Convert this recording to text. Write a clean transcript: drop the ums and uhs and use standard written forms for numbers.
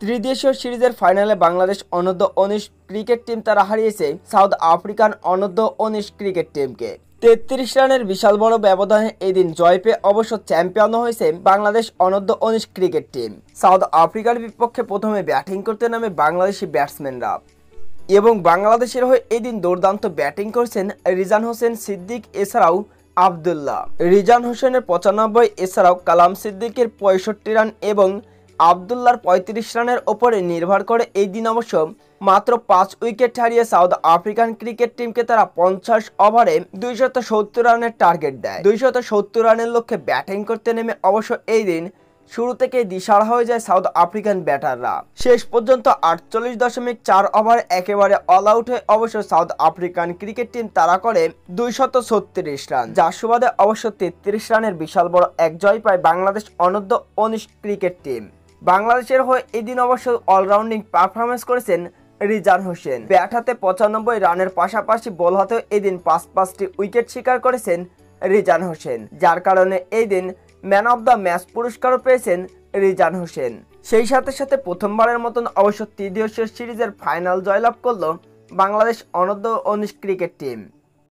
ত্রিদেশীয় সিরিজের ফাইনালে বাংলাদেশ অনূর্ধ্ব-19 ক্রিকেট টিম তারা হারিয়েছে সাউথ আফ্রিকান অনূর্ধ্ব-19 ক্রিকেট টিমকে 33 রানের বিশাল বড় ব্যবধানে এই দিন জয় পেয়ে অবশ্য চ্যাম্পিয়ন হয়েছে বাংলাদেশ অনূর্ধ্ব-19 ক্রিকেট টিম। সাউথ আফ্রিকার বিপক্ষে প্রথমে ব্যাটিং করতে নামে বাংলাদেশি ব্যাটসম্যানরা এবং বাংলাদেশের হয়ে এই দিন দুর্দান্ত ব্যাটিং করেছেন রিজান হোসেন সিদ্দিক এছাড়াও আবদুল্লাহ। রিজান হোসেনের 95 এছাড়াও কালাম সিদ্দিকের 65 রান এবং আবদুল্লাহর 35 রানের ওপরে নির্ভর করে এই দিন অবশ্য মাত্র 5 উইকেট হারিয়ে সাউথ আফ্রিকান ক্রিকেট টিমকে তারা 50 ওভারে 270 রানের টার্গেট দেয়। 270 রানের লক্ষ্যে ব্যাটিং করতে নেমে অবশ্য এই দিন শুরু থেকে দিশাহারা হয়ে যায় সাউথ আফ্রিকান ব্যাটাররা। শেষ পর্যন্ত 48.4 ওভার একেবারে অল আউট হয়ে অবশ্য সাউথ আফ্রিকান ক্রিকেট টিম তারা করে 236 রান, যার সুবাদে অবশ্য 33 রানের বিশাল বড় এক জয় পায় বাংলাদেশ অনূর্ধ্ব-19 ক্রিকেট টিম। বাংলাদেশের হয়ে এদিন অবশ্য অলরাউন্ডিং পারফরমেন্স করেছেন রিজান হোসেন। ব্যাট হাতে 95 রানের পাশাপাশি বল হাতেও এদিন 5টি উইকেট শিকার করেছেন রিজান হোসেন, যার কারণে এই দিন ম্যান অব দ্য ম্যাচ পুরস্কারও পেয়েছেন রিজান হোসেন। সেই সাথে সাথে প্রথমবারের মতন অবশ্য ত্রিদেশীয় সিরিজের ফাইনাল জয়লাভ করল বাংলাদেশ অনূর্ধ্ব-19 ক্রিকেট টিম।